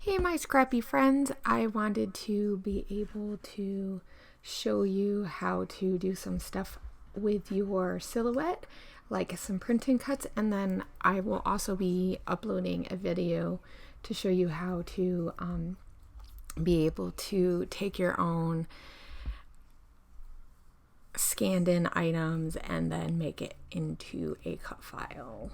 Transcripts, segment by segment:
Hey, my scrappy friends. I wanted to be able to show you how to do some stuff with your silhouette, like some printing cuts, and then I will also be uploading a video to show you how to be able to take your own scanned in items and then make it into a cut file.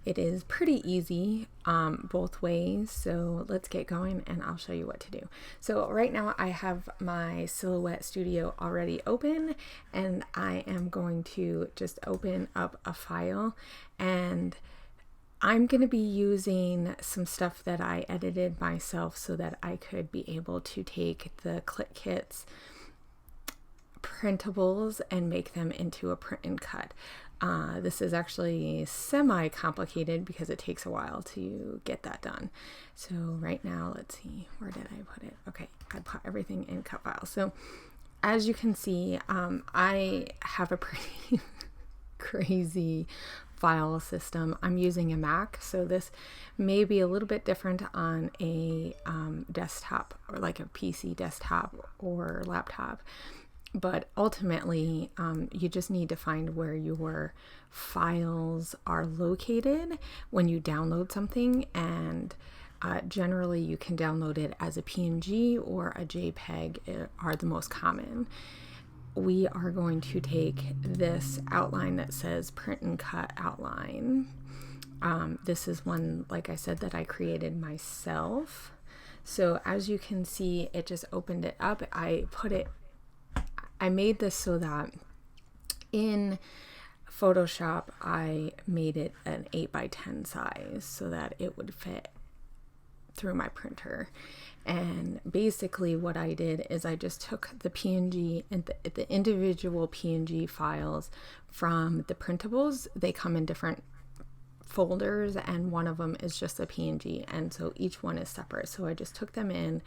It is pretty easy both ways, so let's get going and I'll show you what to do. So right now I have my Silhouette Studio already open, and I am going to just open up a file, and I'm going to be using some stuff that I edited myself so that I could be able to take the Clique kits printables and make them into a print and cut. This is actually semi-complicated because it takes a while to get that done. So right now, let's see, where did I put it? Okay, I put everything in cut files. So as you can see, I have a pretty crazy file system. I'm using a Mac, so this may be a little bit different on a desktop, or like a PC desktop or laptop. But ultimately, you just need to find where your files are located when you download something, and generally you can download it as a PNG or a JPEG are the most common. We are going to take this outline that says print and cut outline. This is one, like I said, that I created myself. So as you can see, it just opened it up. I made this so that in Photoshop, I made it an 8x10 size so that it would fit through my printer. And basically what I did is I just took the PNG and the individual PNG files from the printables. They come in different folders, and one of them is just a PNG, and so each one is separate. So I just took them in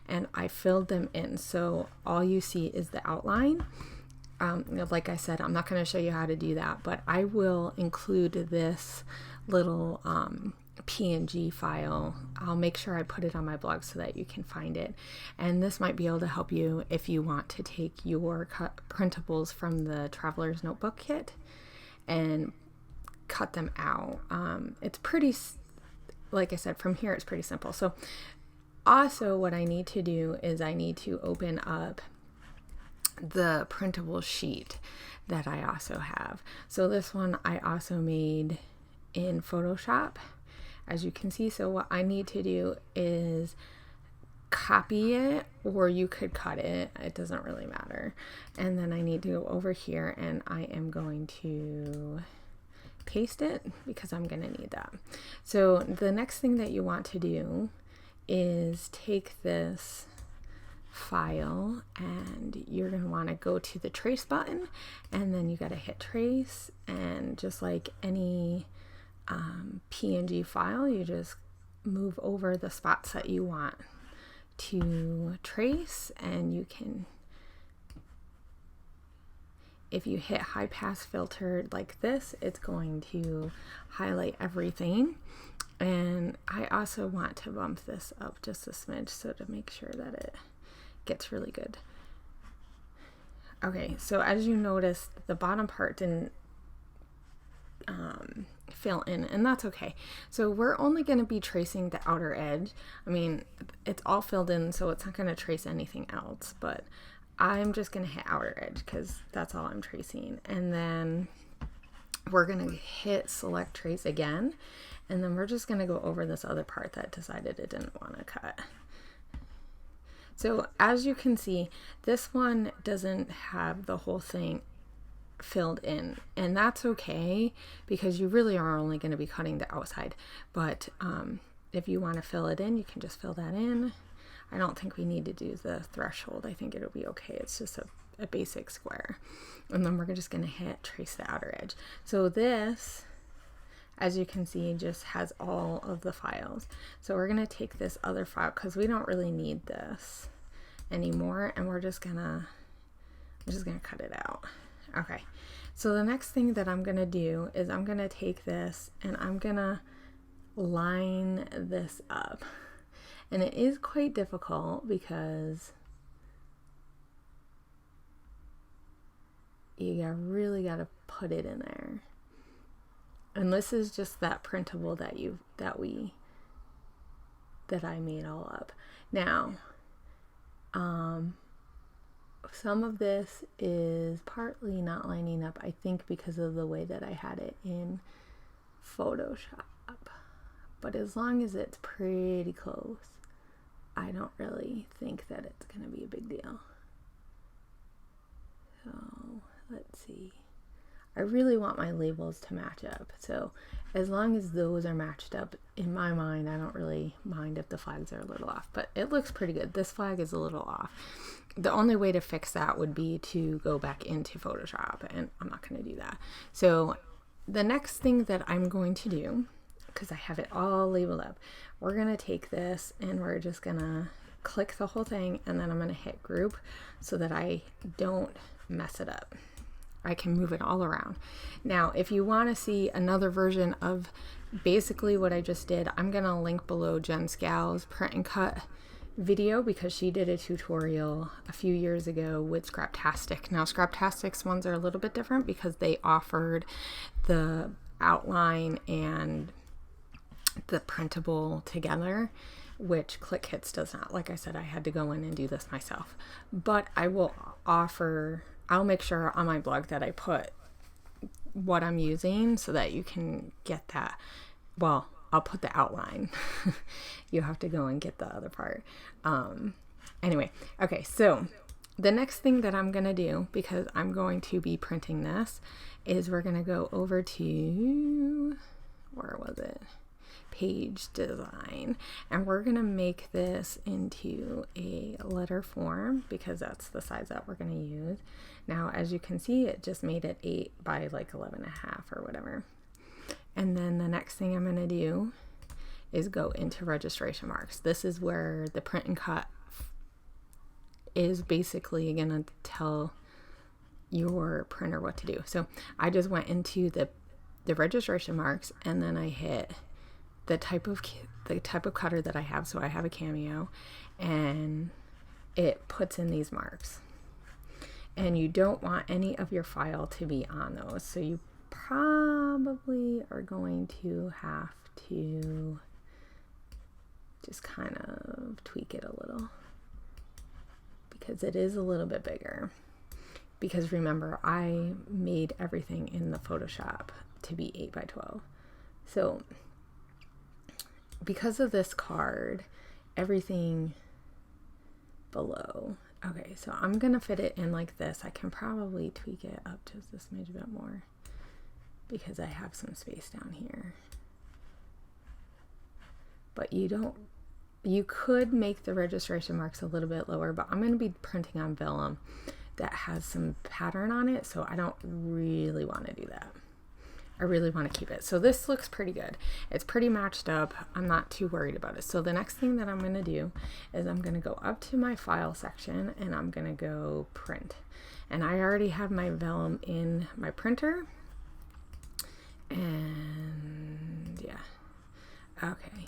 and I filled them in, so all you see is the outline. Like I said, I'm not going to show you how to do that, but I will include this little PNG file. I'll make sure I put it on my blog so that you can find it, and this might be able to help you if you want to take your printables from the Traveler's Notebook kit and cut them out. It's pretty, like I said, from here it's pretty simple. So also what I need to do is I need to open up the printable sheet that I also have. So this one I also made in Photoshop, as you can see. So what I need to do is copy it, or you could cut it, it doesn't really matter. And then I need to go over here and I am going to paste it because I'm going to need that. So the next thing that you want to do is take this file, and you're going to want to go to the trace button, and then you got to hit trace, and just like any PNG file, you just move over the spots that you want to trace, and you can, if you hit high pass filter like this, it's going to highlight everything. And I also want to bump this up just a smidge so to make sure that it gets really good. Okay, so as you notice, the bottom part didn't fill in, and that's okay. So we're only going to be tracing the outer edge. I mean, it's all filled in, so it's not going to trace anything else, but I'm just going to hit outer edge because that's all I'm tracing. And then we're going to hit select trace again, and then we're just going to go over this other part that decided it didn't want to cut. So as you can see, this one doesn't have the whole thing filled in, and that's okay because you really are only going to be cutting the outside. But if you want to fill it in, you can just fill that in. I don't think we need to do the threshold. I think it'll be okay. It's just a basic square. And then we're just going to hit trace the outer edge. So this, as you can see, just has all of the files. So we're going to take this other file because we don't really need this anymore, and I'm just going to cut it out. Okay. So the next thing that I'm going to do is I'm going to take this and I'm going to line this up. And it is quite difficult because you really got to put it in there. And this is just that printable that I made all up. Now, some of this is partly not lining up, I think, because of the way that I had it in Photoshop. But as long as it's pretty close, I don't really think that it's going to be a big deal. So let's see. I really want my labels to match up. So as long as those are matched up, in my mind, I don't really mind if the flags are a little off, but it looks pretty good. This flag is a little off. The only way to fix that would be to go back into Photoshop, and I'm not going to do that. So the next thing that I'm going to do, because I have it all labeled up, we're going to take this and we're just going to click the whole thing, and then I'm going to hit group so that I don't mess it up. I can move it all around. Now, if you want to see another version of basically what I just did, I'm going to link below Jen Scal's print and cut video, because she did a tutorial a few years ago with Scraptastic. Now, Scraptastic's ones are a little bit different because they offered the outline and the printable together, which Clique Kits does not. Like I said, I had to go in and do this myself. But I'll make sure on my blog that I put what I'm using so that you can get that. Well, I'll put the outline. You have to go and get the other part. Anyway, okay, so the next thing that I'm going to do, because I'm going to be printing this, is we're going to go over to, where was it? Page design, and we're going to make this into a letter form because that's the size that we're going to use. Now, as you can see, it just made it 8 by like 11.5 or whatever. And then the next thing I'm going to do is go into registration marks. This is where the print and cut is basically going to tell your printer what to do. So I just went into the registration marks, and then I hit the type of cutter that I have. So I have a Cameo, and it puts in these marks, and you don't want any of your file to be on those. So you probably are going to have to just kind of tweak it a little, because it is a little bit bigger. Because remember, I made everything in the Photoshop to be 8 by 12. So because of this card, everything below. Okay, so I'm gonna fit it in like this. I can probably tweak it up just this smidge bit more because I have some space down here. But you could make the registration marks a little bit lower, but I'm gonna be printing on vellum that has some pattern on it, so I don't really want to do that. I really want to keep it. So this looks pretty good. It's pretty matched up. I'm not too worried about it. So the next thing that I'm going to do is I'm going to go up to my file section, and I'm going to go print. And I already have my vellum in my printer. And yeah. Okay.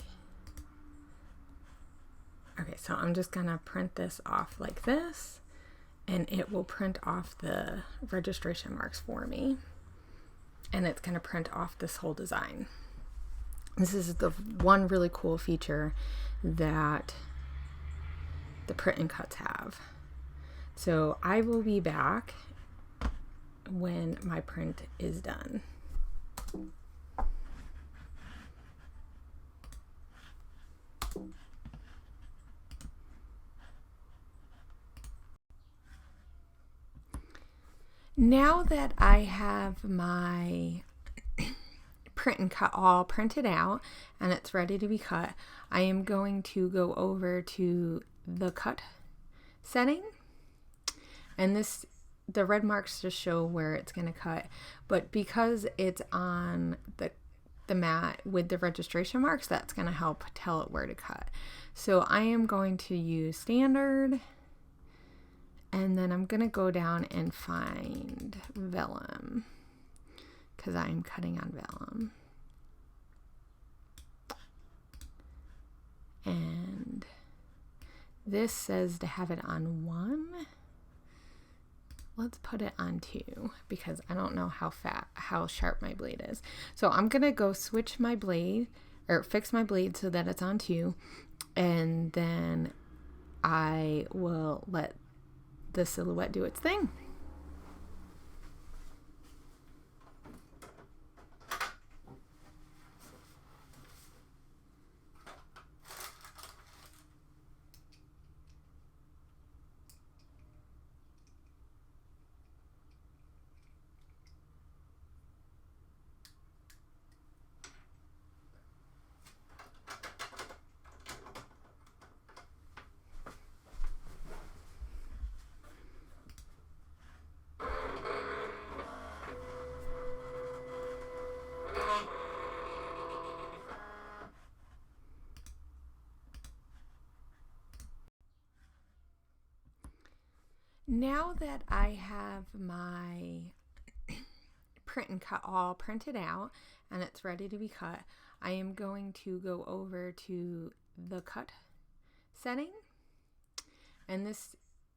Okay, so I'm just going to print this off like this, and it will print off the registration marks for me. And it's going to print off this whole design. This is the one really cool feature that the print and cuts have. So I will be back when my print is done. Now that I have my print and cut all printed out and it's ready to be cut, I am going to go over to the cut setting, and the red marks just show where it's going to cut, but because it's on the mat with the registration marks, that's going to help tell it where to cut. So I am going to use standard, and then I'm going to go down and find vellum because I'm cutting on vellum. And This says to have it on 1. Let's put it on 2 because I don't know how sharp my blade is. So I'm gonna go switch my blade or fix my blade so that it's on 2, and then I will let the silhouette do its thing. Now that I have my print and cut all printed out and it's ready to be cut, I am going to go over to the cut setting, and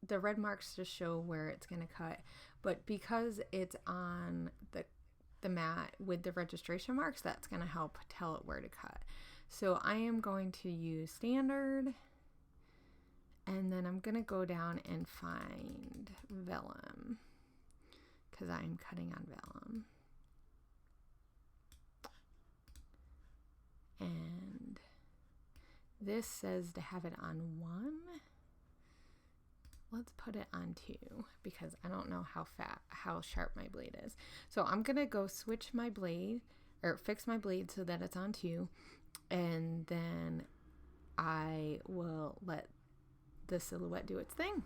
the red marks just show where it's going to cut, but because it's on the mat with the registration marks, that's going to help tell it where to cut. So I am going to use standard, and then I'm going to go down and find vellum because I'm cutting on vellum. And this says to have it on 1. Let's put it on 2 because I don't know how sharp my blade is. So I'm going to go switch my blade or fix my blade so that it's on 2, and then I will let the silhouette do its thing.